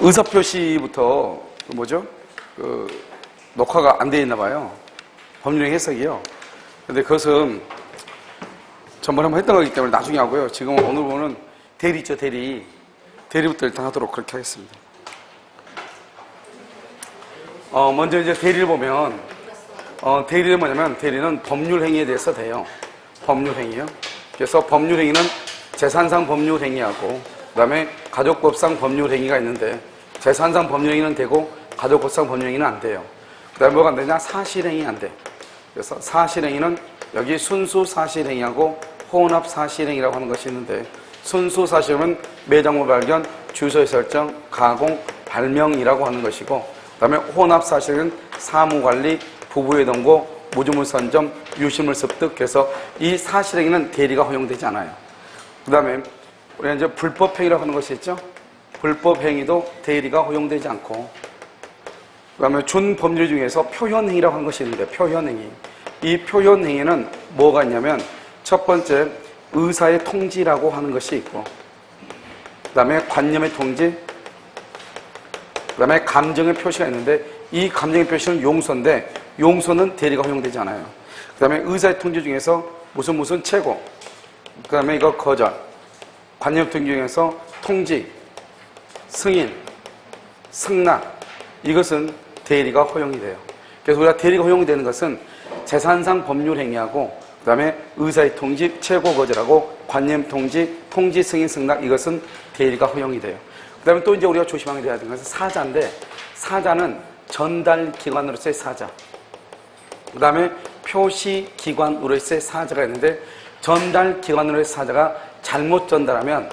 의사표시부터 녹화가 안 돼 있나 봐요. 법률행 해석이요. 근데 그것은 전번에 한번 했던 거기 때문에 나중에 하고요. 지금 오늘 보는 대리 있죠, 대리. 대리부터 일단 하도록 그렇게 하겠습니다. 먼저 이제 대리를 보면, 대리는 뭐냐면, 대리는 법률행위에 대해서 돼요. 법률행위요. 그래서 법률행위는 재산상 법률행위하고, 그 다음에 가족법상 법률행위가 있는데, 재산상 법률행위는 되고, 가족법상 법률행위는 안 돼요. 그 다음에 뭐가 안 되냐? 사실행위 안 돼. 그래서 사실행위는 여기 순수 사실행위하고 혼합 사실행위라고 하는 것이 있는데, 순수 사실은 매장물 발견, 주소의 설정, 가공, 발명이라고 하는 것이고, 그 다음에 혼합 사실은 사무관리, 부부의 동거, 무주물 선점, 유실물 습득. 그래서 이 사실행위는 대리가 허용되지 않아요. 그 다음에 우리가 이제 불법행위라고 하는 것이 있죠. 불법행위도 대리가 허용되지 않고, 그 다음에 준법률 중에서 표현행위라고 하는 것이 있는데, 표현행위. 이 표현행위는 뭐가 있냐면, 첫 번째, 의사의 통지라고 하는 것이 있고, 그 다음에 관념의 통지, 그 다음에 감정의 표시가 있는데, 이 감정의 표시는 용서인데, 용서는 대리가 허용되지 않아요. 그 다음에 의사의 통지 중에서 무슨 최고, 그 다음에 이거 거절, 관념의 통지 중에서 통지, 승인, 승낙, 이것은 대리가 허용이 돼요. 그래서 우리가 대리가 허용이 되는 것은 재산상 법률 행위하고, 그 다음에 의사의 통지, 최고 거절하고, 관념 통지, 통지 승인 승낙, 이것은 대리가 허용이 돼요. 그 다음에 또 이제 우리가 조심하게 돼야 되는 것은 사자인데, 사자는 전달 기관으로서의 사자, 그 다음에 표시 기관으로서의 사자가 있는데, 전달 기관으로의 사자가 잘못 전달하면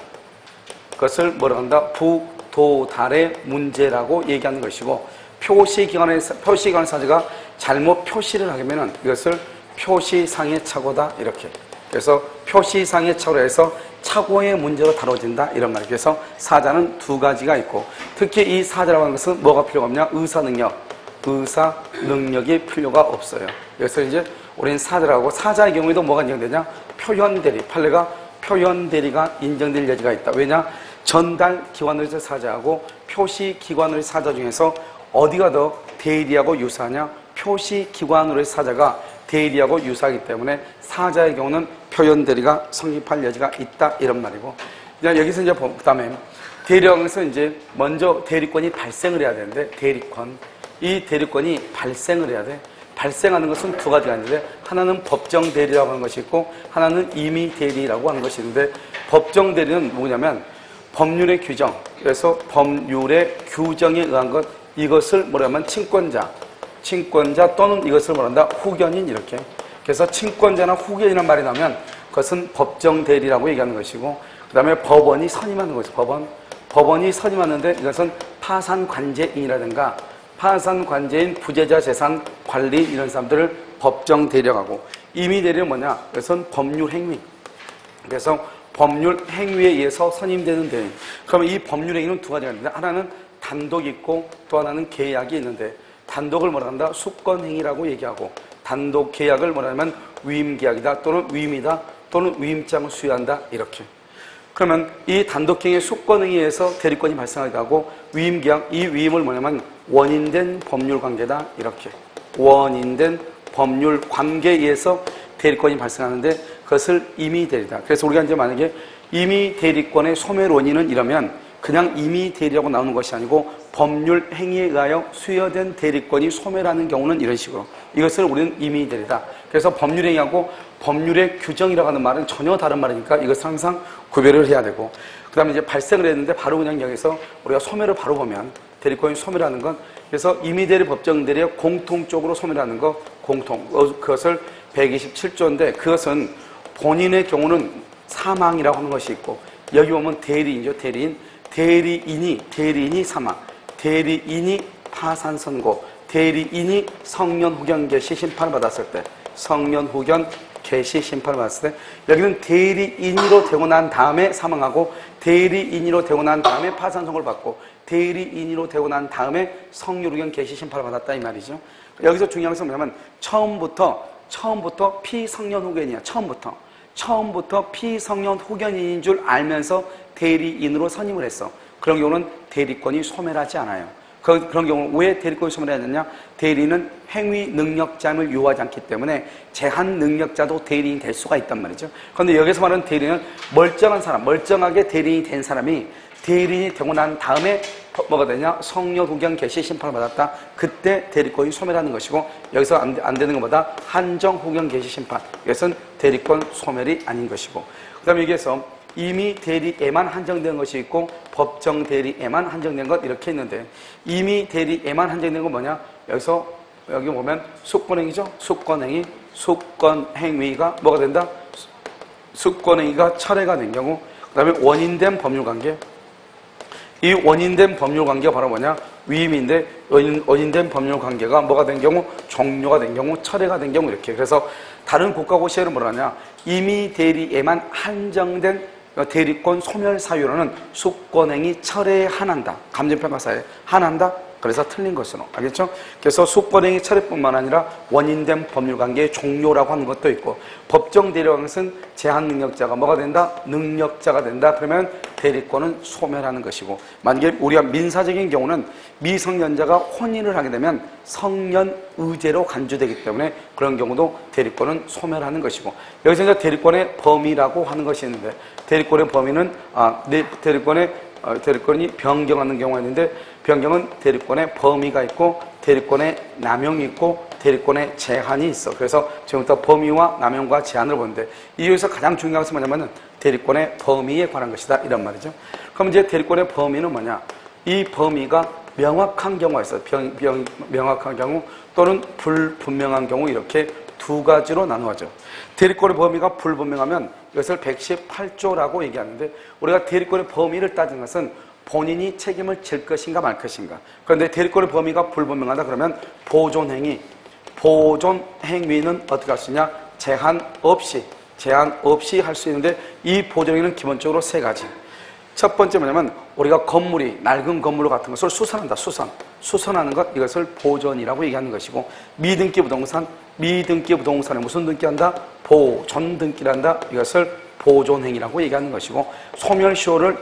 그것을 뭐라고 한다? 부도달의 문제라고 얘기하는 것이고, 표시기관의 사자가 잘못 표시를 하면은 이것을 표시상의 착오다, 이렇게. 그래서 표시상의 착오로 해서 착오의 문제로 다뤄진다, 이런 말이에요. 그래서 사자는 두 가지가 있고, 특히 이 사자라고 하는 것은 뭐가 필요가 없냐? 의사 능력이 필요가 없어요. 그래서 이제 우리는 사자라고, 사자의 경우에도 뭐가 인정되냐? 표현대리, 판례가 표현대리가 인정될 여지가 있다. 왜냐? 전달기관으로서 사자하고 표시기관으로의 사자 중에서 어디가 더 대리하고 유사하냐? 표시기관으로의 사자가 대리하고 유사하기 때문에 사자의 경우는 표현대리가 성립할 여지가 있다, 이런 말이고. 여기서 이제 그 다음에 대리하면서 이제 먼저 대리권이 발생을 해야 되는데, 대리권. 이 대리권이 발생을 해야 돼. 발생하는 것은 두 가지가 있는데, 하나는 법정 대리라고 하는 것이 있고, 하나는 임의 대리라고 하는 것이 있는데, 법정 대리는 뭐냐면 법률의 규정, 그래서 법률의 규정에 의한 것, 이것을 뭐라면 친권자 또는 이것을 뭐란다? 후견인, 이렇게. 그래서 친권자나 후견이라는 말이 나오면 그것은 법정 대리라고 얘기하는 것이고, 그 다음에 법원이 선임하는 것이죠. 법원이 선임하는데, 이것은 파산관제인이라든가 파산관제인, 부재자 재산 관리, 이런 사람들을 법정 대리라고 하고, 임의 대리는 뭐냐? 그것은 법률 행위. 그래서 법률 행위에 의해서 선임되는 대리. 그러면 이 법률 행위는 두 가지가 있는데, 하나는 단독이 있고 또 하나는 계약이 있는데, 단독을 뭐라 한다? 수권행위라고 얘기하고, 단독 계약을 뭐라 하면 위임계약이다, 또는 위임이다, 또는 위임장을 수여한다, 이렇게. 그러면 이 단독행위의 수권행위에 의해서 대리권이 발생하기도 하고, 위임계약, 이 위임을 뭐냐면 원인된 법률관계다, 이렇게. 원인된 법률관계에 의해서 대리권이 발생하는데, 그것을 임의대리다. 그래서 우리가 이제 만약에 임의대리권의 소멸 원인은 이러면 그냥 임의대리라고 나오는 것이 아니고, 법률 행위에 의하여 수여된 대리권이 소멸하는 경우는 이런 식으로, 이것을 우리는 임의대리다. 그래서 법률 행위하고 법률의 규정이라고 하는 말은 전혀 다른 말이니까 이것을 항상 구별을 해야 되고, 그 다음에 이제 발생을 했는데 바로 그냥 여기서 우리가 소멸을 바로 보면, 대리권이 소멸하는 건, 그래서 임의대리, 법정대리의 공통적으로 소멸하는 거, 그것을 127조인데, 그것은 본인의 경우는 사망이라고 하는 것이 있고, 여기 보면 대리인이죠. 대리인이 사망, 대리인이 파산 선고, 대리인이 성년 후견 개시 심판을 받았을 때, 성년 후견 개시 심판을 받았을 때, 여기는 대리인으로 되고 난 다음에 사망하고, 대리인으로 되고 난 다음에 파산 선고를 받고, 대리인으로 되고 난 다음에 성년 후견 개시 심판을 받았다, 이 말이죠. 여기서 중요한 것은 뭐냐면 처음부터 피성년 후견이야. 처음부터 피성년 후견인인 줄 알면서 대리인으로 선임을 했어. 그런 경우는 대리권이 소멸하지 않아요. 그런 경우는 왜 대리권이 소멸하느냐? 대리는 행위 능력자임을 요하지 않기 때문에 제한 능력자도 대리인이 될 수가 있단 말이죠. 그런데 여기서 말하는 대리는 멀쩡한 사람, 멀쩡하게 대리인이 된 사람이 대리인이 되고 난 다음에 뭐가 되냐? 성녀구경 개시 심판을 받았다. 그때 대리권이 소멸하는 것이고, 여기서 안 되는 것보다 한정후경 개시 심판, 이것은 대리권 소멸이 아닌 것이고, 그 다음에 여기에서 이미 대리에만 한정된 것이 있고 법정 대리에만 한정된 것 이렇게 있는데, 이미 대리에만 한정된 건 뭐냐? 여기 보면 숙권행위죠. 숙권행위, 숙권행위가 뭐가 된다? 숙권행위가 철회가 된 경우, 그 다음에 원인된 법률관계. 이 원인된 법률관계가 바로 뭐냐? 위임인데, 원인된 법률관계가 뭐가 된 경우? 종료가 된 경우, 철회가 된 경우 이렇게. 그래서 다른 국가고시에는 뭐라 하냐? 이미 대리에만 한정된 대리권 소멸 사유로는 숙권행위 철회에 한한다. 감정평가사에 한한다. 그래서 틀린 것으로. 알겠죠? 그래서 숙권행위 철회뿐만 아니라 원인된 법률관계의 종료라고 하는 것도 있고, 법정 대리라는 것은 제한 능력자가 뭐가 된다? 능력자가 된다. 그러면 대리권은 소멸하는 것이고, 만약에 우리가 민사적인 경우는 미성년자가 혼인을 하게 되면 성년 의제로 간주되기 때문에 그런 경우도 대리권은 소멸하는 것이고, 여기서 이제 대리권의 범위라고 하는 것이 있는데, 대리권의 범위는 대리권이 변경하는 경우가 있는데, 변경은 대리권의 범위가 있고 대리권의 남용이 있고 대리권의 제한이 있어. 그래서 지금부터 범위와 남용과 제한을 보는데, 이에서 가장 중요한 것은 뭐냐면은 대리권의 범위에 관한 것이다, 이런 말이죠. 그럼 이제 대리권의 범위는 뭐냐? 이 범위가 명확한 경우가 있어요. 명확한 경우 또는 불분명한 경우, 이렇게 두 가지로 나누어져. 대리권의 범위가 불분명하면 이것을 118조라고 얘기하는데, 우리가 대리권의 범위를 따진 것은 본인이 책임을 질 것인가 말 것인가. 그런데 대리권의 범위가 불분명하다 그러면 보존행위는 어떻게 할 수 있냐? 제한 없이 할 수 있는데, 이 보존행위는 기본적으로 세 가지. 첫 번째 뭐냐면, 우리가 낡은 건물 같은 것을 수선한다. 수선하는 것, 이것을 보존이라고 얘기하는 것이고, 미등기 부동산에 무슨 등기한다? 보존 등기를 한다. 이것을 보존행위라고 얘기하는 것이고, 소멸시효를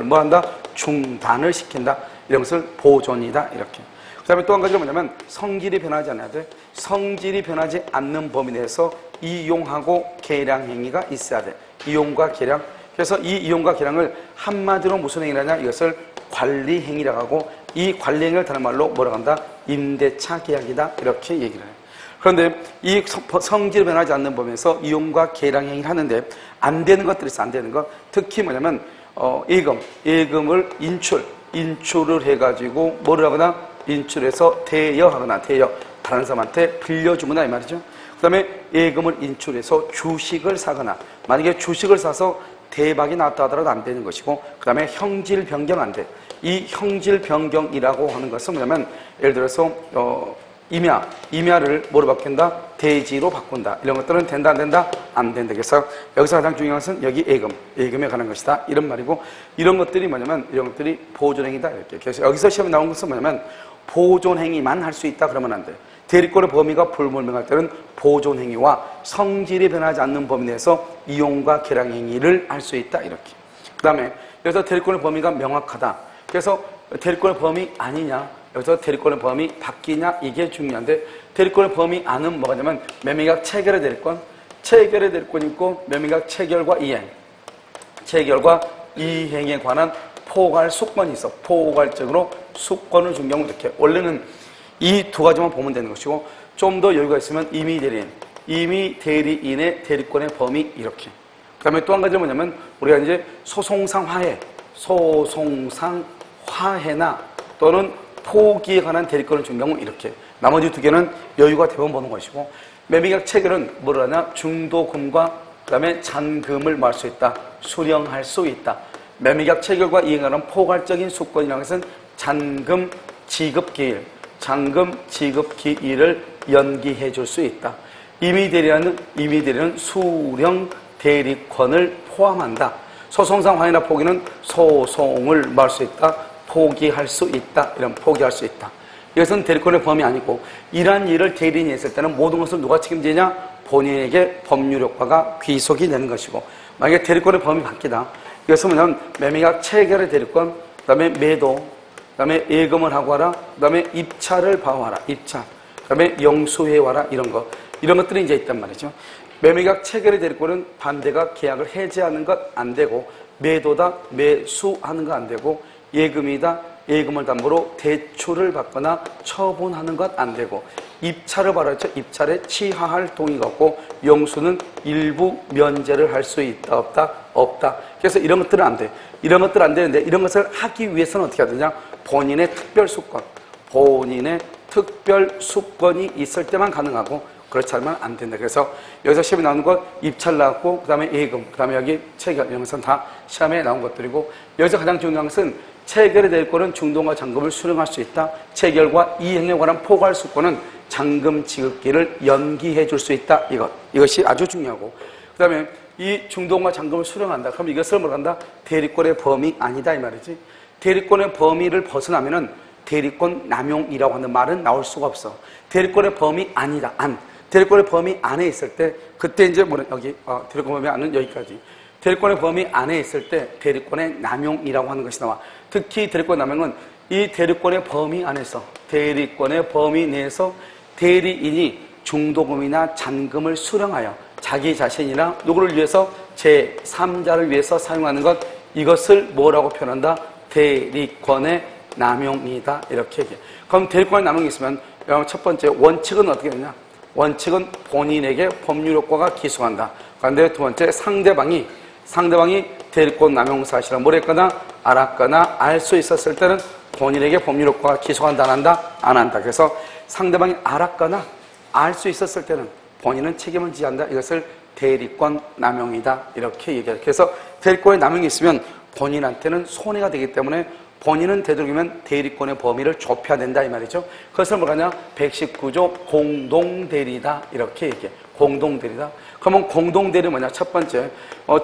뭐한다? 중단을 시킨다. 이런 것을 보존이다. 이렇게. 그 다음에 또 한 가지가 뭐냐면, 성질이 변하지 않아야 돼. 성질이 변하지 않는 범위 내에서 이용하고 계량 행위가 있어야 돼. 이용과 계량. 그래서 이 이용과 계량을 한마디로 무슨 행위라냐? 이것을 관리 행위라고 하고, 이 관리 행위를 다른 말로 뭐라고 한다? 임대차 계약이다. 이렇게 얘기를 해요. 그런데 이 성질이 변하지 않는 범위에서 이용과 계량 행위를 하는데, 안 되는 것들이 있어. 안 되는 것. 특히 뭐냐면 예금을 인출을 해가지고 뭐를 하거나, 인출해서 대여하거나, 다른 사람한테 빌려주거나, 이 말이죠. 그 다음에 예금을 인출해서 주식을 사거나, 만약에 주식을 사서 대박이 났다 하더라도 안 되는 것이고, 그 다음에 형질 변경 안 돼. 이 형질 변경이라고 하는 것은 뭐냐면, 예를 들어서 임야를 뭐로 바꾼다? 대지로 바꾼다. 이런 것들은 된다, 안 된다? 안 된다. 그래서 여기서 가장 중요한 것은 여기 예금에 관한 것이다, 이런 말이고, 이런 것들이 뭐냐면, 이런 것들이 보존행위다, 이렇게. 그래서 여기서 시험에 나온 것은 뭐냐면, 보존행위만 할 수 있다 그러면 안 돼. 대리권의 범위가 불분명할 때는 보존행위와 성질이 변하지 않는 범위 내에서 이용과 계량행위를 할 수 있다, 이렇게. 그 다음에 여기서 대리권의 범위가 명확하다. 그래서 대리권의 범위 아니냐, 여기서 대리권의 범위 바뀌냐, 이게 중요한데, 대리권의 범위 안은 뭐가 냐면, 매매계약 체결의 대리권이 있고, 매매계약 체결과 이행에 관한 포괄 수권이 있어. 포괄적으로 수권을 준 경우 이렇게. 원래는 이 두 가지만 보면 되는 것이고, 좀 더 여유가 있으면 이미 대리인의 대리권의 범위, 이렇게. 그 다음에 또 한 가지는 뭐냐면, 우리가 이제 소송상 화해나 또는 포기에 관한 대리권을 준 경우 이렇게. 나머지 두 개는 여유가 대부분 보는 것이고, 매매계약 체결은 뭐를 하냐? 중도금과 그 다음에 잔금을 말 수 있다. 수령할 수 있다. 매매계약 체결과 이행하는 포괄적인 수권이라는 것은 잔금 지급 기일을 연기해 줄 수 있다. 임의 대리는 수령 대리권을 포함한다. 소송상 화해나 포기는 소송을 말 수 있다. 포기할 수 있다. 포기할 수 있다. 이것은 대리권의 범위 아니고, 이러한 일을 대리인이 했을 때는 모든 것을 누가 책임지냐? 본인에게 법률 효과가 귀속이 되는 것이고, 만약에 대리권의 범위 바뀌다. 이것은 뭐냐면 매매계약 체결의 대리권, 그 다음에 매도, 그 다음에 예금을 하고 와라, 그 다음에 입찰을 봐와라, 입찰, 그 다음에 영수해와라, 이런 거. 이런 것들이 이제 있단 말이죠. 매매계약 체결의 대리권은 반대가 계약을 해지하는 것 안 되고, 매도다, 매수하는 거 안 되고, 예금이다, 예금을 담보로 대출을 받거나 처분하는 것 안 되고, 입찰을 받았죠. 입찰에 취하할 동의가 없고, 영수는 일부 면제를 할 수 있다, 없다? 없다. 그래서 이런 것들은 안 돼. 이런 것들은 안 되는데, 이런 것을 하기 위해서는 어떻게 해야 되냐? 본인의 특별 수권, 본인의 특별 수권이 있을 때만 가능하고, 그렇지 않으면 안 된다. 그래서 여기서 시험에 나오는 것, 입찰 나왔고, 그 다음에 예금, 그 다음에 여기 체결, 이런 것은 다 시험에 나온 것들이고, 여기서 가장 중요한 것은 체결의 대리권은 중도금과 잔금을 수령할 수 있다. 체결과 이행에 관한 포괄 수권은 잔금 지급기를 연기해 줄 수 있다. 이것이 아주 중요하고, 그 다음에 이 중도금과 잔금을 수령한다. 그럼 이것을 뭐라 한다? 대리권의 범위 아니다, 이 말이지. 대리권의 범위를 벗어나면은 대리권 남용이라고 하는 말은 나올 수가 없어. 대리권의 범위 아니다, 안. 대리권의 범위 안에 있을 때, 그때 이제 뭐냐, 여기, 대리권 범위 안은 여기까지. 대리권의 범위 안에 있을 때 대리권의 남용이라고 하는 것이 나와. 특히 대리권 남용은 이 대리권의 범위 안에서, 대리권의 범위 내에서 대리인이 중도금이나 잔금을 수령하여 자기 자신이나 누구를 위해서 제3자를 위해서 사용하는 것, 이것을 뭐라고 표현한다? 대리권의 남용이다. 이렇게 얘기해. 그럼 대리권의 남용이 있으면 첫 번째 원칙은 어떻게 되냐? 원칙은 본인에게 법률 효과가 기소한다. 그런데 두 번째 상대방이 대리권 남용 사실을 모르거나 알았거나 알 수 있었을 때는 본인에게 법률 효과가 기소한다, 안 한다? 안 한다. 그래서 상대방이 알았거나 알 수 있었을 때는 본인은 책임을 지한다. 이것을 대리권 남용이다. 이렇게 얘기해요. 그래서 대리권의 남용이 있으면 본인한테는 손해가 되기 때문에 본인은 되도록이면 대리권의 범위를 좁혀야 된다, 이 말이죠. 그것을 뭐라냐? 119조 공동대리다. 이렇게 얘기해. 공동대리다. 그러면 공동대리는 뭐냐? 첫 번째,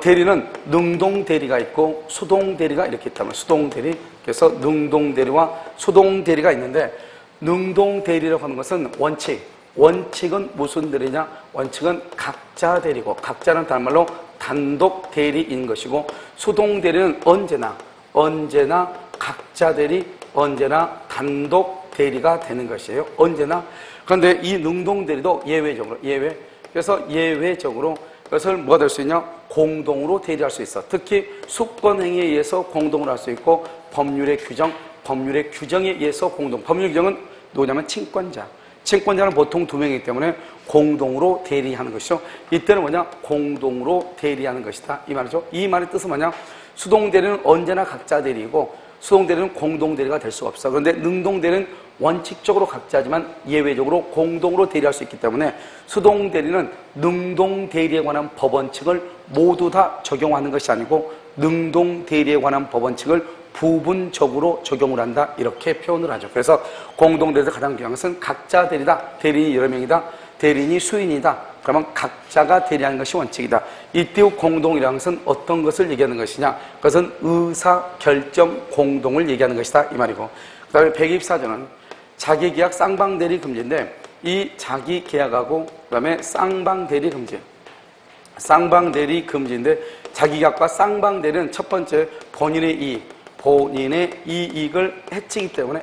대리는 능동대리가 있고 수동대리가 이렇게 있다면 수동대리. 그래서 능동대리와 수동대리가 있는데, 능동대리라고 하는 것은 원칙은 무슨 대리냐? 원칙은 각자 대리고, 각자는 다른 말로 단독 대리인 것이고, 수동대리는 언제나 각자 대리, 언제나 단독 대리가 되는 것이에요. 언제나. 그런데 이 능동 대리도 예외. 그래서 예외적으로 그것을 뭐가 될 수 있냐? 공동으로 대리할 수 있어. 특히 수권행위에 의해서 공동으로 할 수 있고, 법률의 규정에 의해서 공동. 법률 규정은 누구냐면 친권자는 보통 2명이기 때문에 공동으로 대리하는 것이죠. 이때는 뭐냐? 공동으로 대리하는 것이다. 이 말이죠. 이 말의 뜻은 뭐냐? 수동대리는 언제나 각자 대리이고, 수동대리는 공동대리가 될 수가 없어. 그런데 능동대리는 원칙적으로 각자지만 예외적으로 공동으로 대리할 수 있기 때문에 수동대리는 능동대리에 관한 법원칙을 모두 다 적용하는 것이 아니고 능동대리에 관한 법원칙을 부분적으로 적용을 한다. 이렇게 표현을 하죠. 그래서 공동대리에서 가장 중요한 것은 각자 대리다. 대리인이 여러 명이다. 대리인이 수인이다. 그러면 각자가 대리하는 것이 원칙이다. 이때 공동이라는 것은 어떤 것을 얘기하는 것이냐? 그것은 의사결정 공동을 얘기하는 것이다. 이 말이고. 그 다음에 124조는 자기계약 쌍방대리 금지인데, 이 자기계약하고 그 다음에 쌍방대리 금지인데, 자기계약과 쌍방대리는 첫 번째 본인의 이익을 해치기 때문에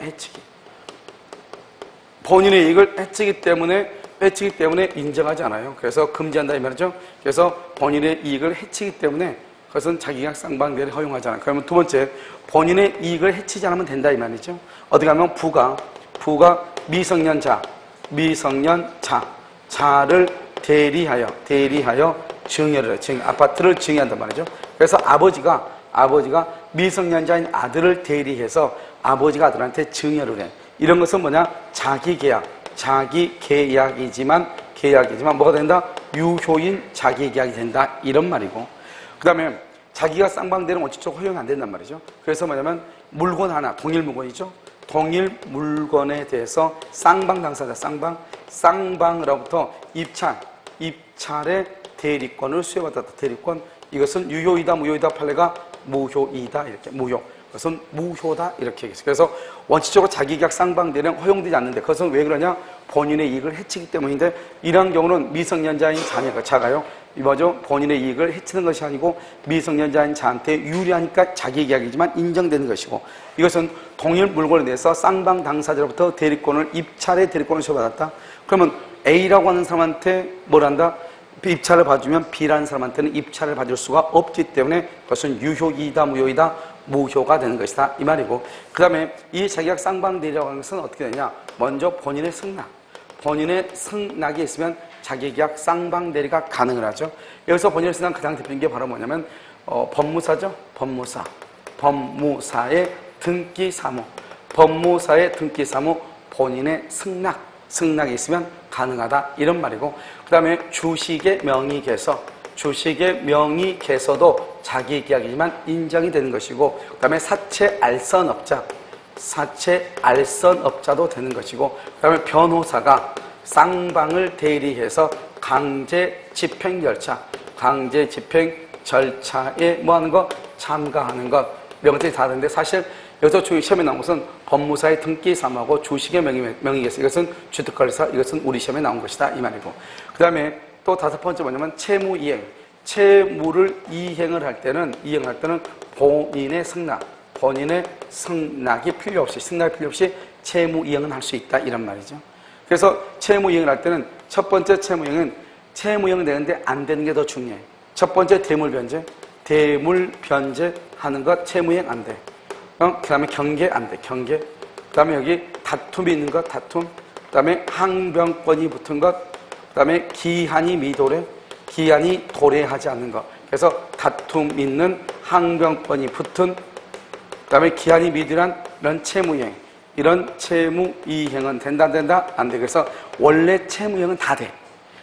본인의 이익을 해치기 때문에 인정하지 않아요. 그래서 금지한다 이 말이죠. 그래서 본인의 이익을 해치기 때문에 그것은 자기계약 쌍방대리를 허용하지 않아요. 그러면 두 번째, 본인의 이익을 해치지 않으면 된다 이 말이죠. 어떻게 하면 부가 자를 대리하여 증여를 해. 아파트를 증여한단 말이죠. 그래서 아버지가 미성년자인 아들을 대리해서 아버지가 아들한테 증여를 해. 이런 것은 뭐냐? 자기계약이지만 뭐가 된다? 유효인 자기계약이 된다. 이런 말이고. 그 다음에 자기가 쌍방대리는 원칙적으로 허용이 안 된단 말이죠. 그래서 뭐냐면 물건 하나, 동일 물건이죠. 동일 물건에 대해서 쌍방 당사자, 쌍방으로부터 입찰의 대리권을 수여받았다. 대리권. 이것은 유효이다, 무효이다, 판례가 무효이다. 이렇게 무효. 그것은 무효다. 이렇게 얘기했어요. 그래서 원칙적으로 자기계약 쌍방대리는 허용되지 않는데, 그것은 왜 그러냐? 본인의 이익을 해치기 때문인데 이러한 경우는 미성년자인 자녀가 자가요. 이거죠. 본인의 이익을 해치는 것이 아니고 미성년자인 자한테 유리하니까 자기 계약이지만 인정되는 것이고 이것은 동일 물건에 대해서 쌍방 당사자로부터 대리권을 입찰의 대리권을 소유받았다. 그러면 A라고 하는 사람한테 뭘 한다? 입찰을 봐주면 B라는 사람한테는 입찰을 받을 수가 없기 때문에 그것은 유효이다 무효이다 무효가 되는 것이다 이 말이고 그 다음에 이 자기약 쌍방대리라고 하는 것은 어떻게 되냐 먼저 본인의 승낙이 있으면 자기계약 쌍방대리가 가능을 하죠. 여기서 본인의 승낙 가장 대표적인 게 바로 뭐냐면 법무사죠. 법무사의 등기사무 본인의 승낙이 있으면 가능하다 이런 말이고 그 다음에 주식의 명의개서도 자기계약이지만 인정이 되는 것이고 그 다음에 사채알선업자도 되는 것이고 그 다음에 변호사가 쌍방을 대리해서 강제 집행 절차에 뭐 하는 것? 참가하는 것 이런 것들이 다 되는데 사실 여기서 시험에 나온 것은 법무사의 등기사무하고 주식의 명의개서 이것은 취득권에서 이것은 우리 시험에 나온 것이다 이 말이고 그 다음에 또 다섯 번째 뭐냐면 채무를 이행을 할 때는 본인의 승낙이 필요 없이 채무 이행은 할 수 있다 이런 말이죠. 그래서 채무 이행을 할 때는 첫 번째 채무 이행은 되는데 안 되는 게 더 중요해. 첫 번째 대물 변제 하는 것 채무 이행 안 돼. 그 다음에 경계 안 돼. 그 다음에 여기 다툼이 있는 것 다툼. 그 다음에 항변권이 붙은 것. 그 다음에 기한이 도래하지 않는 것. 그래서 다툼 있는 항변권이 붙은 그 다음에 기한이 미도란 이런 채무이행 이런 채무이행은 된다 안 돼. 그래서 원래 채무이행은 다 돼.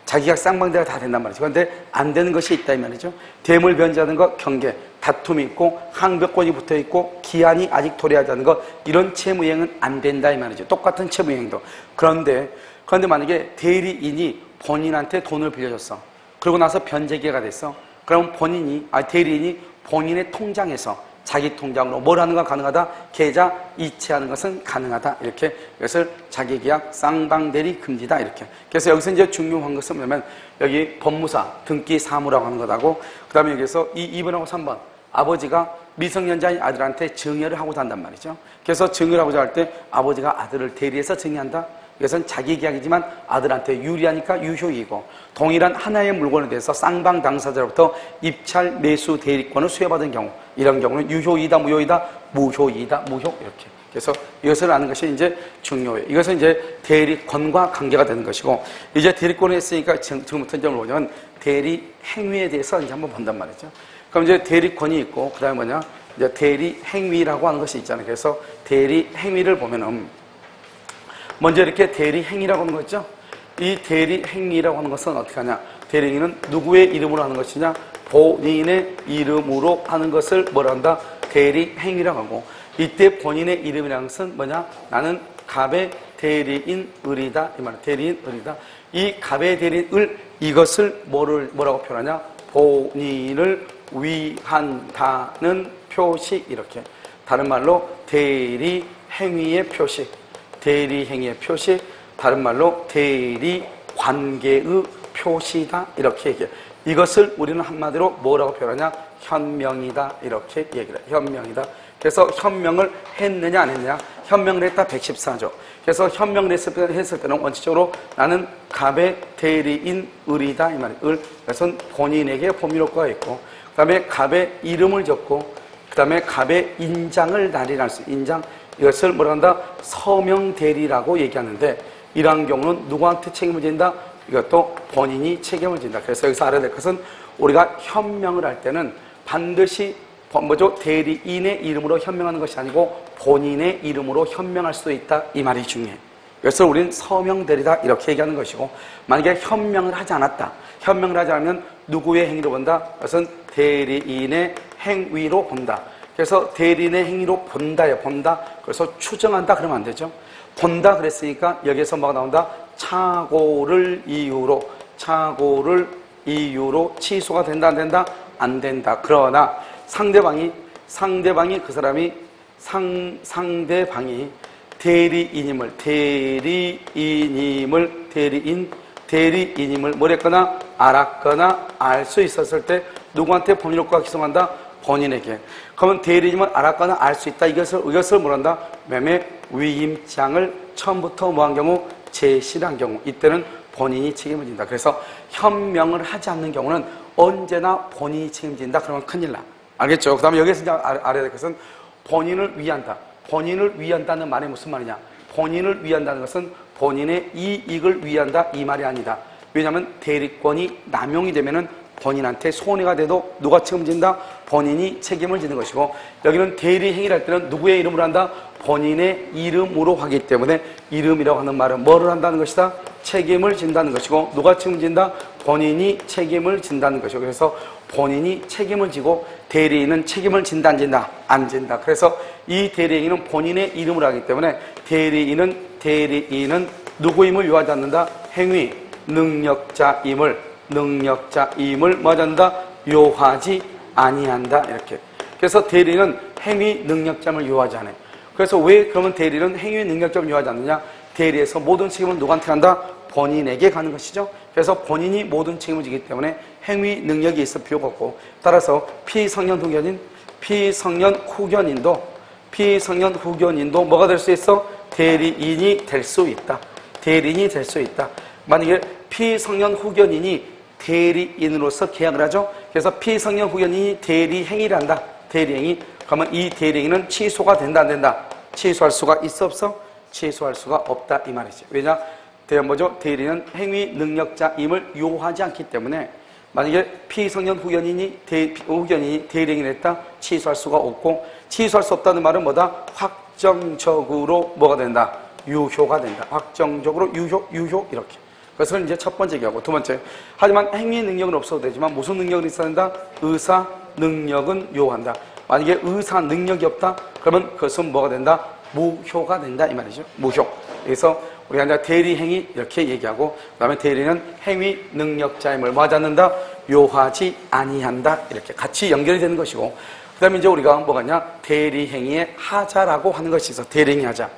자기가 쌍방대가 다 된단 말이죠. 그런데 안 되는 것이 있다 이 말이죠. 대물 변제하는 것 경계 다툼이 있고 항변권이 붙어 있고 기한이 아직 도래하지 않은 것 이런 채무이행은 안 된다 이 말이죠. 똑같은 채무이행도 그런데 만약에 대리인이 본인한테 돈을 빌려줬어. 그러고 나서 변제기가 됐어. 그럼 대리인이 본인의 통장에서 자기 통장으로 뭘 하는 건 가능하다? 계좌 이체하는 것은 가능하다. 이렇게 이것을 자기계약 쌍방대리 금지다. 이렇게. 그래서 여기서 이제 중요한 것은 뭐냐면 여기 법무사 등기사무라고 하는 것하고 그 다음에 여기서 이 2번하고 3번 아버지가 미성년자인 아들한테 증여를 하고자 한단 말이죠. 그래서 증여를 하고자 할 때 아버지가 아들을 대리해서 증여한다. 이것은 자기 계약이지만 아들한테 유리하니까 유효이고 동일한 하나의 물건에 대해서 쌍방 당사자로부터 입찰 매수 대리권을 수여받은 경우 이런 경우는 유효이다 무효이다 무효이다 무효 이렇게 그래서 이것을 아는 것이 이제 중요해요. 이것은 이제 대리권과 관계가 되는 것이고 이제 대리권을 했으니까 지금부터 이제 뭐냐면 대리 행위에 대해서 이제 한번 본단 말이죠. 그럼 이제 대리권이 있고 그 다음에 뭐냐 이제 대리 행위라고 하는 것이 있잖아요. 그래서 대리 행위를 보면은 먼저 이렇게 대리행위라고 하는 거 있죠? 이 대리행위라고 하는 것은 어떻게 하냐? 대리행위는 누구의 이름으로 하는 것이냐? 본인의 이름으로 하는 것을 뭐라 한다? 대리행위라고 하고 이때 본인의 이름이라는 것은 뭐냐? 나는 갑의 대리인 을이다. 이 말은 대리인 을이다. 이 갑의 대리인 을 이것을 뭐라고 표현하냐? 본인을 위한다는 표시 이렇게 다른 말로 대리행위의 표시 대리행위의 표시, 다른 말로 대리관계의 표시다 이렇게 얘기해요. 이것을 우리는 한마디로 뭐라고 표현하냐? 현명이다 이렇게 얘기를 해요. 현명이다. 그래서 현명을 했느냐 안 했느냐? 현명을 했다 114조. 그래서 현명을 했을 때는 원칙적으로 나는 갑의 대리인 을이다 이 말이에요. 을. 그래서 본인에게 법률효과가 있고 그 다음에 갑의 이름을 적고 그 다음에 갑의 인장을 날인할 수 인장 이것을 뭐라 한다? 서명대리라고 얘기하는데 이러한 경우는 누구한테 책임을 진다? 이것도 본인이 책임을 진다. 그래서 여기서 알아야 될 것은 우리가 현명을 할 때는 반드시 대리인의 이름으로 현명하는 것이 아니고 본인의 이름으로 현명할 수도 있다. 이 말이 중요해. 그래서 우리는 서명대리다 이렇게 얘기하는 것이고 만약에 현명을 하지 않았다. 현명을 하지 않으면 누구의 행위로 본다? 그것은 대리인의 행위로 본다. 그래서 대리인의 행위로 본다요, 본다. 그래서 추정한다 그러면 안 되죠. 본다 그랬으니까 여기에서 뭐가 나온다? 착오를 이유로 취소가 된다, 안 된다? 안 된다. 그러나 상대방이 그 사람이 상대방이 대리인임을 뭐랬거나 알았거나 알 수 있었을 때 누구한테 법률효과가 기성한다? 본인에게. 그러면 대리인임을 알았거나 알 수 있다. 이것을 뭐란다? 매매 위임장을 처음부터 뭐한 경우? 제시한 경우. 이때는 본인이 책임을 진다. 그래서 현명을 하지 않는 경우는 언제나 본인이 책임진다. 그러면 큰일 나. 알겠죠? 그 다음에 여기서 이제 알아야 될 것은 본인을 위한다. 본인을 위한다는 말이 무슨 말이냐? 본인을 위한다는 것은 본인의 이익을 위한다 이 말이 아니다. 왜냐하면 대리권이 남용이 되면은 본인한테 손해가 돼도 누가 책임진다? 본인이 책임을 지는 것이고, 여기는 대리행위를 할 때는 누구의 이름으로 한다? 본인의 이름으로 하기 때문에 이름이라고 하는 말은 뭐를 한다는 것이다? 책임을 진다는 것이고, 누가 책임진다? 본인이 책임을 진다는 것이고, 그래서 본인이 책임을 지고 대리인은 책임을 진다 안 진다? 안 진다. 그래서 이 대리인은 본인의 이름으로 하기 때문에 대리인은 누구임을 요하지 않는다? 행위 능력자임을 뭐 하지 않는다? 요하지 아니한다. 이렇게. 그래서 대리인은 행위 능력자임을 요하지 않아요. 그래서 왜 그러면 대리인은 행위 능력자임을 요하지 않느냐? 대리에서 모든 책임은 누구한테 간다? 본인에게 가는 것이죠. 그래서 본인이 모든 책임을 지기 때문에 행위 능력이 있을 필요가 없고, 따라서 피성년 후견인도 뭐가 될 수 있어? 대리인이 될 수 있다. 대리인이 될 수 있다. 만약에 피성년 후견인이 대리인으로서 계약을 하죠. 그래서 피성년 후견인이 대리행위를 한다. 대리행위. 그러면 이 대리행위는 취소가 된다 안 된다? 취소할 수가 있어 없어? 취소할 수가 없다 이 말이지. 왜냐? 뭐죠? 대리는 행위 능력자임을 요하지 않기 때문에 만약에 피성년 후견인이 대리행위를 했다? 취소할 수가 없고, 취소할 수 없다는 말은 뭐다? 확정적으로 뭐가 된다? 유효가 된다. 확정적으로 유효 이렇게. 그것을 이제 첫 번째 얘기하고, 두 번째, 하지만 행위 능력은 없어도 되지만 무슨 능력은 있어야 된다? 의사 능력은 요한다. 만약에 의사 능력이 없다? 그러면 그것은 뭐가 된다? 무효가 된다 이 말이죠. 무효. 그래서 우리가 이제 대리행위 이렇게 얘기하고, 그 다음에 대리는 행위 능력자임을 뭐 하지 않는다? 요하지 아니한다. 이렇게 같이 연결이 되는 것이고, 그 다음에 이제 우리가 뭐가 있냐? 대리행위의 하자라고 하는 것이 있어. 대리행위 하자.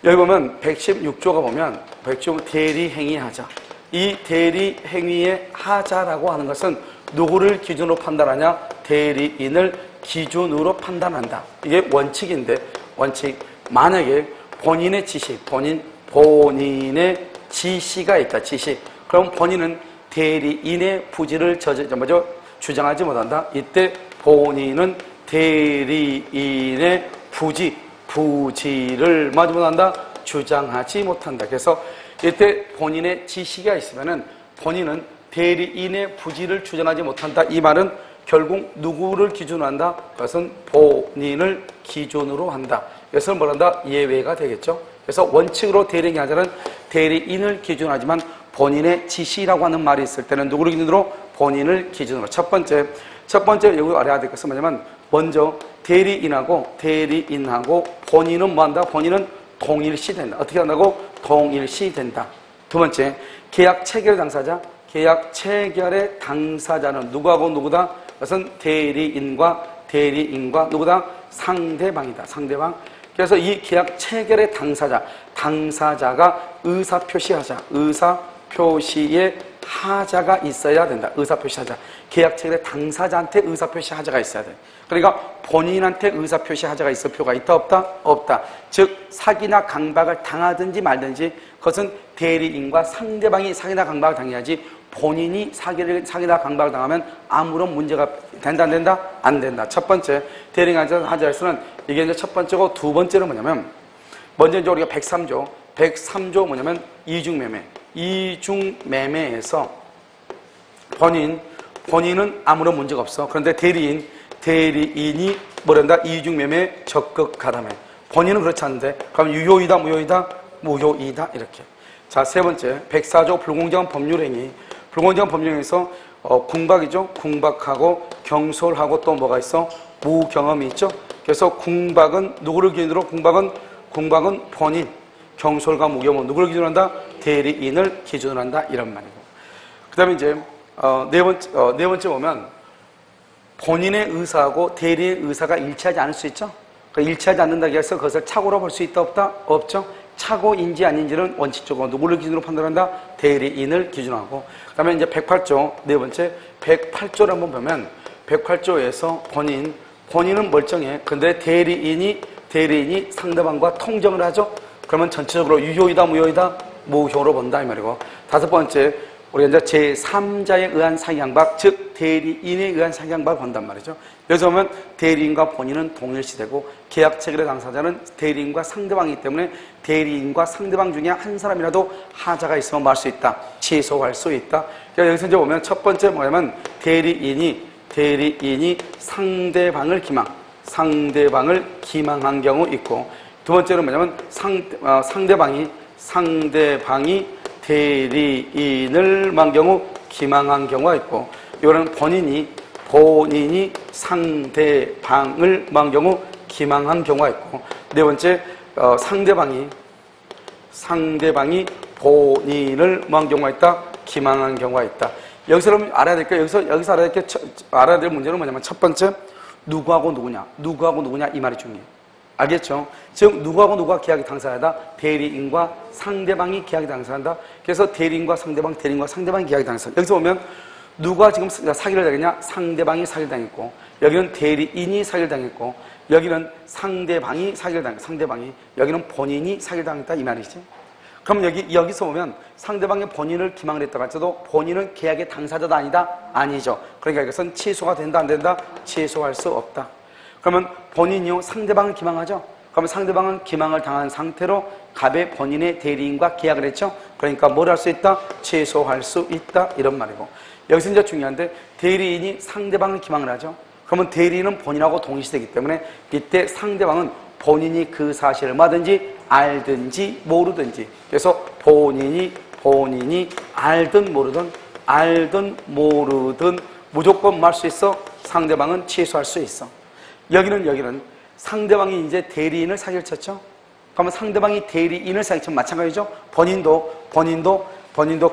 여기 보면 116조가 보면 116 대리행위 하자. 이 대리행위의 하자라고 하는 것은 누구를 기준으로 판단하냐? 대리인을 기준으로 판단한다. 이게 원칙인데, 원칙. 만약에 본인의 지시, 본인의 지시가 있다. 지시. 그럼 본인은 대리인의 부지를 주장하지 못한다. 이때 본인은 대리인의 부지를 마지 못한다? 주장하지 못한다. 그래서 이때 본인의 지시가 있으면은 본인은 대리인의 부지를 주장하지 못한다. 이 말은 결국 누구를 기준으로 한다? 그것은 본인을 기준으로 한다. 그래서 뭘 한다? 예외가 되겠죠. 그래서 원칙으로 대리행위 하자는 대리인을 기준으로 하지만 본인의 지시라고 하는 말이 있을 때는 누구를 기준으로? 본인을 기준으로. 첫 번째 여기 알아야 될 것은 뭐냐면, 먼저 대리인하고 본인은 뭐 한다? 본인은 동일시 된다. 어떻게 한다고? 동일시 된다. 두 번째, 계약 체결의 당사자는 누구하고 누구다? 그것은 대리인과 누구다? 상대방이다. 상대방. 그래서 이 계약 체결의 당사자가 의사표시의 하자가 있어야 된다. 의사표시하자. 계약 체결의 당사자한테 의사표시하자가 있어야 돼. 그러니까 본인한테 의사표시하자가 있을 필요가 있다 없다? 없다. 즉 사기나 강박을 당하든지 말든지 그것은 대리인과 상대방이 사기나 강박을 당해야지, 본인이 사기나 강박을 당하면 아무런 문제가 된다 안 된다? 안 된다. 첫 번째 대리하자에서는 이게 이제 첫 번째고, 두 번째는 뭐냐면, 먼저 이제 우리가 103조 뭐냐면 이중매매에서 본인은 아무런 문제가 없어. 그런데 대리인이 뭐란다? 이중매매에 적극하다며. 본인은 그렇지 않은데, 그럼 유효이다 무효이다? 무효이다. 이렇게. 자, 세 번째 104조 불공정한 법률행위. 불공정한 법률행위에서 궁박이죠. 궁박하고 경솔하고 또 뭐가 있어? 무경험이 있죠. 그래서 궁박은 누구를 기준으로? 궁박은 본인. 경솔과 무경험은 누구를 기준으로 한다? 대리인을 기준으로 한다. 이런 말이고. 그 다음에 이제 네 번째 보면 본인의 의사하고 대리의 의사가 일치하지 않을 수 있죠. 일치하지 않는다고 해서 그것을 착오로 볼 수 있다 없다? 없죠. 착오인지 아닌지는 원칙적으로 누구를 기준으로 판단한다? 대리인을 기준하고. 그 다음에 이제 108조, 네 번째 108조를 한번 보면 108조에서 본인은 멀쩡해. 근데 대리인이 상대방과 통정을 하죠. 그러면 전체적으로 유효이다 무효이다? 무효로 본다 이 말이고. 다섯 번째, 우리가 이제 제3자에 의한 사기강박, 즉 대리인에 의한 사기강박을 본단 말이죠. 여기서 보면 대리인과 본인은 동일시되고 계약 체결의 당사자는 대리인과 상대방이기 때문에 대리인과 상대방 중에 한 사람이라도 하자가 있으면 말 수 있다. 취소할 수 있다. 그러니까 여기서 이제 보면 첫 번째 뭐냐면 대리인이 상대방을 기망한 경우 있고, 두 번째는 뭐냐면 상대방이 대리인을 만 경우 기망한 경우가 있고, 이거는 본인이 상대방을 만 경우 기망한 경우가 있고, 네 번째 상대방이 본인을 만 경우가 있다, 기망한 경우가 있다. 여기서 알아야 될 게, 여기서 알아야 될 문제는 뭐냐면 첫 번째, 누구하고 누구냐 이 말이 중요해요. 알겠죠? 즉 누구하고 누가 계약의 당사자다? 대리인과 상대방이 계약의 당사자다. 그래서 대리인과 상대방이 계약의 당사자. 여기서 보면 누가 지금 사기를 당했냐? 상대방이 사기를 당했고, 여기는 대리인이 사기를 당했고, 여기는 상대방이 사기를 당했고, 여기는 본인이 사기를 당했다 이 말이지. 그럼 여기서 보면 상대방의 본인을 기망을 했다고 할지도 본인은 계약의 당사자다 아니다? 아니죠. 그러니까 이것은 취소가 된다 안 된다? 취소할 수 없다. 그러면 본인이요 상대방을 기망하죠. 그러면 상대방은 기망을 당한 상태로 갑의 본인의 대리인과 계약을 했죠. 그러니까 뭘 할 수 있다? 취소할 수 있다 이런 말이고, 여기서 이제 중요한데 대리인이 상대방을 기망을 하죠. 그러면 대리인은 본인하고 동일시되기 때문에 이때 상대방은 본인이 그 사실을 뭐든지 알든지 모르든지, 그래서 본인이 알든 모르든 무조건 말 수 있어. 상대방은 취소할 수 있어. 여기는 상대방이 이제 대리인을 사기를 쳤죠. 그러면 상대방이 대리인을 사기를 쳤면 마찬가지죠. 본인도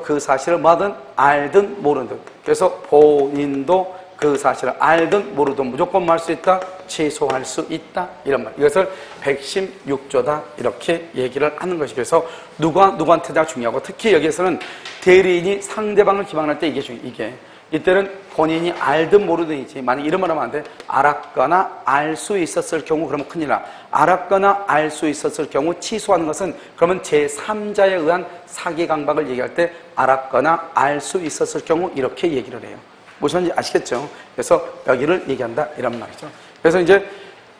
그 사실을 뭐든 알든 모르든, 그래서 본인도 그 사실을 알든 모르든 무조건 말 수 있다, 취소할 수 있다 이런 말. 이것을 116조다 이렇게 얘기를 하는 것이. 그래서 누구한테다 중요하고, 특히 여기에서는 대리인이 상대방을 기망할 때 이게 이때는 본인이 알든 모르든이지. 만약 이런 말 하면 안 돼. 알았거나 알 수 있었을 경우 그러면 큰일 나. 알았거나 알 수 있었을 경우 취소하는 것은, 그러면 제3자에 의한 사기 강박을 얘기할 때 알았거나 알 수 있었을 경우 이렇게 얘기를 해요. 무엇인지 아시겠죠? 그래서 여기를 얘기한다 이런 말이죠. 그래서 이제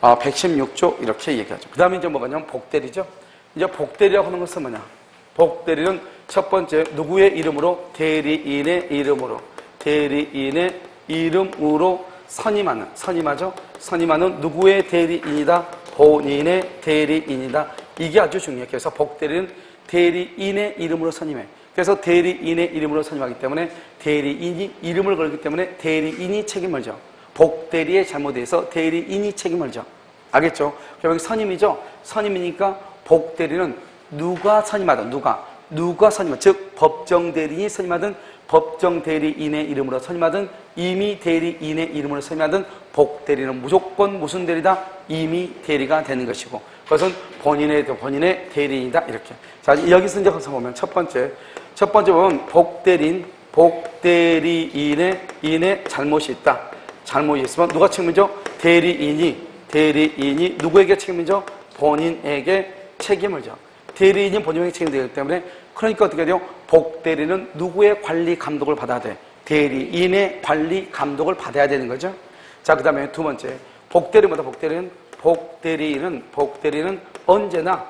116조 이렇게 얘기하죠. 그 다음에 이제 뭐가냐면 복대리죠. 이제 복대리라고 하는 것은 뭐냐? 복대리는 첫 번째 누구의 이름으로? 대리인의 이름으로 선임하죠. 선임하는 누구의 대리인이다? 본인의 대리인이다. 이게 아주 중요해요. 그래서 복대리는 대리인의 이름으로 선임해. 그래서 대리인의 이름으로 선임하기 때문에 대리인이 이름을 걸기 때문에 대리인이 책임을 져. 복대리의 잘못에 대해서 대리인이 책임을 져. 알겠죠? 여기 선임이죠? 선임이니까 복대리는 누가 선임하든 즉 법정 대리인이 선임하든 법정 대리인의 이름으로 선임하든 임의 대리인의 이름으로 선임하든 복대리는 무조건 무슨 대리다? 임의 대리가 되는 것이고, 그것은 본인의 대리인이다 이렇게. 자, 여기서 이제 가서 보면 첫 번째 보면 복대리인의 잘못이 있다. 잘못이 있으면 누가 책임져? 대리인이 누구에게 책임져? 본인에게 책임을 져. 대리인이 본인에게 책임되기 때문에, 그러니까 어떻게 돼요? 복대리는 누구의 관리 감독을 받아야 돼? 대리인의 관리 감독을 받아야 되는 거죠. 자, 그 다음에 두 번째, 복대리는 언제나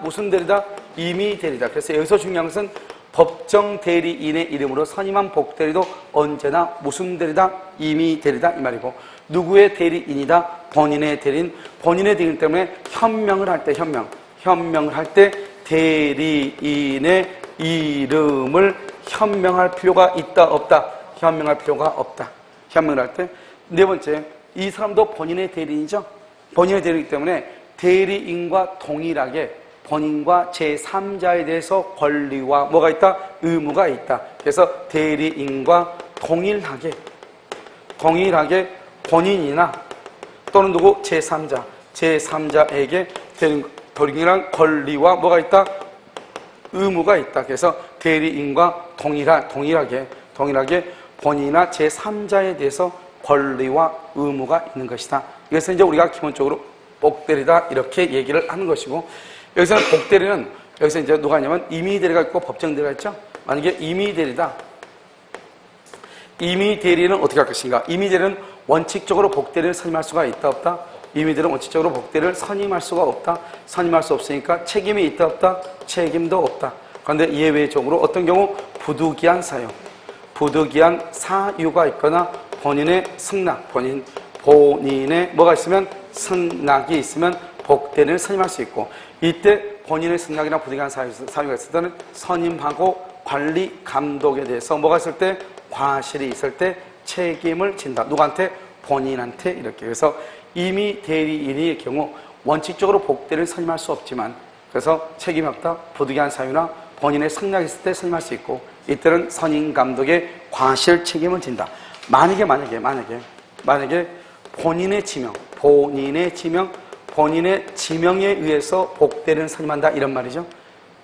무슨 대리다? 임의 대리다. 그래서 여기서 중요한 것은 법정 대리인의 이름으로 선임한 복대리도 언제나 무슨 대리다? 임의 대리다 이 말이고, 누구의 대리인이다? 본인의 대리인 때문에 현명을 할 때 대리인의 이름을 현명할 필요가 있다 없다? 현명할 필요가 없다. 현명을 할 때. 네 번째, 이 사람도 본인의 대리인이죠. 본인의 대리이기 때문에 대리인과 동일하게 본인과 제3자에 대해서 권리와 뭐가 있다? 의무가 있다. 그래서 대리인과 동일하게 본인이나 또는 누구? 제3자, 제3자에게 동일한 권리와 뭐가 있다? 의무가 있다. 그래서 대리인과 동일하게 본인이나 제3자에 대해서 권리와 의무가 있는 것이다. 이것은 이제 우리가 기본적으로 복대리다 이렇게 얘기를 하는 것이고, 여기서는 복대리는 여기서 이제 누가 있냐면 임의대리가 있고 법정대리가 있죠. 만약에 임의대리다. 임의대리는 어떻게 할 것인가? 임의대리는 원칙적으로 복대리를 선임할 수가 있다 없다? 임의대리는 원칙적으로 복대리를 선임할 수가 없다. 선임할 수 없으니까 책임이 있다 없다? 책임도 없다. 그런데 예외적으로 어떤 경우 부득이한 사유, 부득이한 사유가 있거나 본인의 승낙, 본인의 뭐가 있으면 승낙이 있으면 복대리를 선임할 수 있고, 이때 본인의 승낙이나 부득이한 사유가 있을 때는 선임하고 관리, 감독에 대해서 뭐가 있을 때 과실이 있을 때 책임을 진다. 누구한테? 본인한테. 이렇게. 그래서 임의 대리인의 경우 원칙적으로 복대리를 선임할 수 없지만, 그래서 책임이 없다. 부득이한 사유나 본인의 승낙이 있을 때 선임할 수 있고, 이때는 선임 감독의 과실 책임을 진다. 만약에 본인의 지명에 의해서 복대리를 선임한다 이런 말이죠.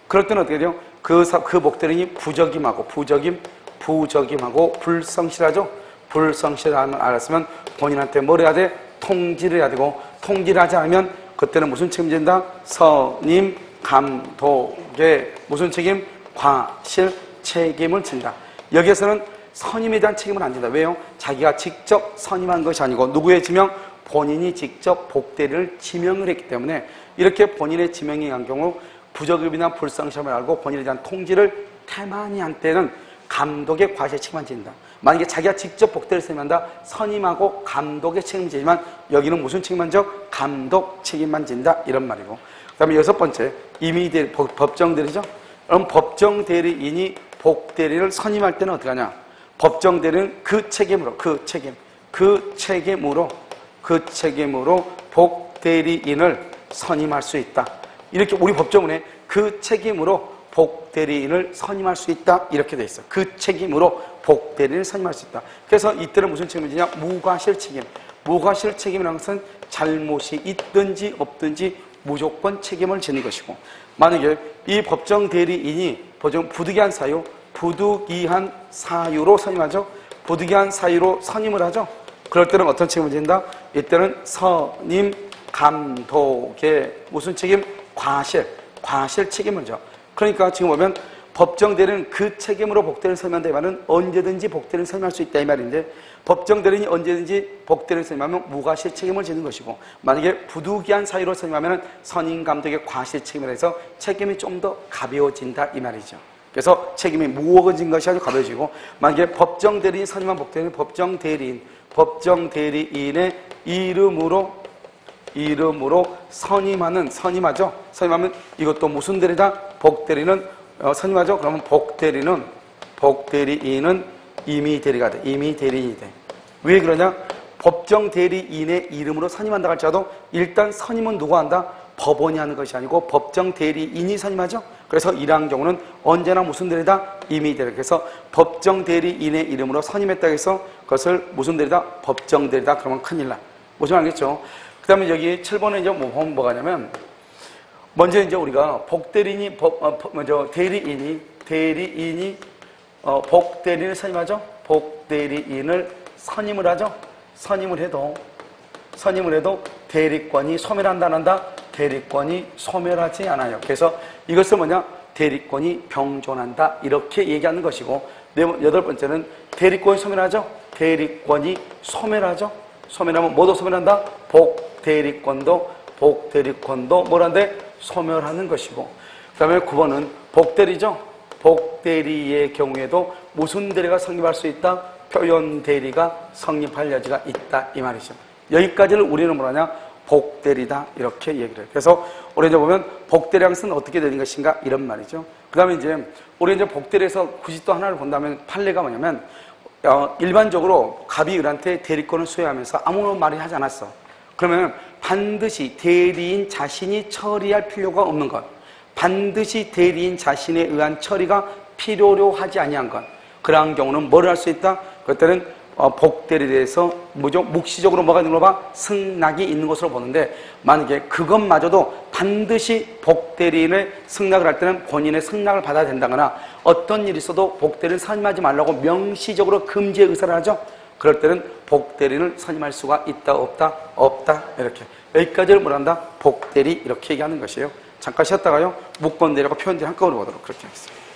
그럴 때는 어떻게 돼요? 그 복대리인이 부적임하고 불성실하죠. 불성실함을 알았으면 본인한테 뭘 해야 돼? 통지를 해야 되고, 통지를 하지 않으면 그때는 무슨 책임진다? 선임 감독의 무슨 책임? 과실 책임을 진다. 여기에서는 선임에 대한 책임은 안 진다. 왜요? 자기가 직접 선임한 것이 아니고 누구의 지명? 본인이 직접 복대리를 지명을 했기 때문에, 이렇게 본인의 지명에 의한 경우 부적임이나 불성실함을 알고 본인에 대한 통지를 태만히 한 때는 감독의 과실 책임만 진다. 만약에 자기가 직접 복대를 선임한다, 선임하고 감독의 책임을 지지만 여기는 무슨 책임만 져? 감독 책임만 진다 이런 말이고, 그 다음에 여섯 번째 임의대리, 법정대리죠. 그럼 법정대리인이 복대리를 선임할 때는 어떻게 하냐? 법정대리는 그 책임으로 복대리인을 선임할 수 있다. 이렇게 우리 법조문에 그 책임으로 복대리인을 선임할 수 있다 이렇게 돼 있어. 그 책임으로 복대리인을 선임할 수 있다. 그래서 이때는 무슨 책임을 지냐? 무과실 책임. 무과실 책임이라는 것은 잘못이 있든지 없든지 무조건 책임을 지는 것이고, 만약에 이 법정대리인이 부득이한 사유로 선임하죠. 부득이한 사유로 선임을 하죠. 그럴 때는 어떤 책임을 진다? 이때는 선임 감독의 무슨 책임? 과실 책임을 져. 그러니까 지금 보면 법정대리는 그 책임으로 복대리를 선임한다 이 말은 언제든지 복대리를 선임할 수 있다 이 말인데, 법정대리인이 언제든지 복대리를 선임하면 무과실 책임을 지는 것이고, 만약에 부득이한 사유로 선임하면 선임 감독의 과실 책임을 해서 책임이 좀 더 가벼워진다 이 말이죠. 그래서 책임이 무거워진 것이 아주 가벼워지고, 만약에 법정대리인이 선임한 복대리는 법정대리인의 이름으로 선임하죠. 선임하면 이것도 무슨 대리다? 복대리는 선임하죠. 그러면 복대리인은 임의대리가 돼. 임의대리인이 돼. 왜 그러냐? 법정대리인의 이름으로 선임한다 할지라도 일단 선임은 누가 한다? 법원이 하는 것이 아니고 법정대리인이 선임하죠. 그래서 이러한 경우는 언제나 무슨 대리다? 임의대리. 그래서 법정대리인의 이름으로 선임했다고 해서 그것을 무슨 대리다? 법정대리다. 그러면 큰일 나. 무슨 알겠죠? 그 다음에 여기 7번에 이제 뭐가 냐면, 먼저 이제 우리가 복대리인이, 대리인이 복대리인을 선임하죠? 복대리인을 선임을 하죠? 선임을 해도 대리권이 소멸한다, 안 한다? 대리권이 소멸하지 않아요. 그래서 이것을 뭐냐? 대리권이 병존한다. 이렇게 얘기하는 것이고, 여덟 번째는 대리권이 소멸하죠? 대리권이 소멸하죠? 소멸하면 뭐도 소멸한다? 복대리권도 뭐란데? 소멸하는 것이고, 그 다음에 9번은 복대리죠? 복대리의 경우에도 무슨 대리가 성립할 수 있다? 표현 대리가 성립할 여지가 있다 이 말이죠. 여기까지를 우리는 뭐라냐? 복대리다 이렇게 얘기를 해요. 그래서 우리 이제 보면 복대리란 것은 어떻게 되는 것인가 이런 말이죠. 그 다음에 이제 우리 이제 복대리에서 굳이 또 하나를 본다면 판례가 뭐냐면, 일반적으로 갑이 을한테 대리권을 수여하면서 아무 말이 하지 않았어. 그러면 반드시 대리인 자신이 처리할 필요가 없는 것, 반드시 대리인 자신에 의한 처리가 필요로 하지 아니한 것, 그러한 경우는 뭘 할 수 있다? 그때는 복대리에 대해서 뭐죠? 묵시적으로 뭐가 있는 걸 봐? 승낙이 있는 것으로 보는데 만약에 그것마저도 반드시 복대리인의 승낙을 할 때는 본인의 승낙을 받아야 된다거나 어떤 일이 있어도 복대리를 선임하지 말라고 명시적으로 금지의 의사를 하죠. 그럴 때는 복대리인을 선임할 수가 있다 없다? 없다 이렇게 여기까지를 뭐란다? 복대리 이렇게 얘기하는 것이에요. 잠깐 쉬었다가요. 무권대리하고 표현대리 한꺼번에 보도록 그렇게 하겠습니다.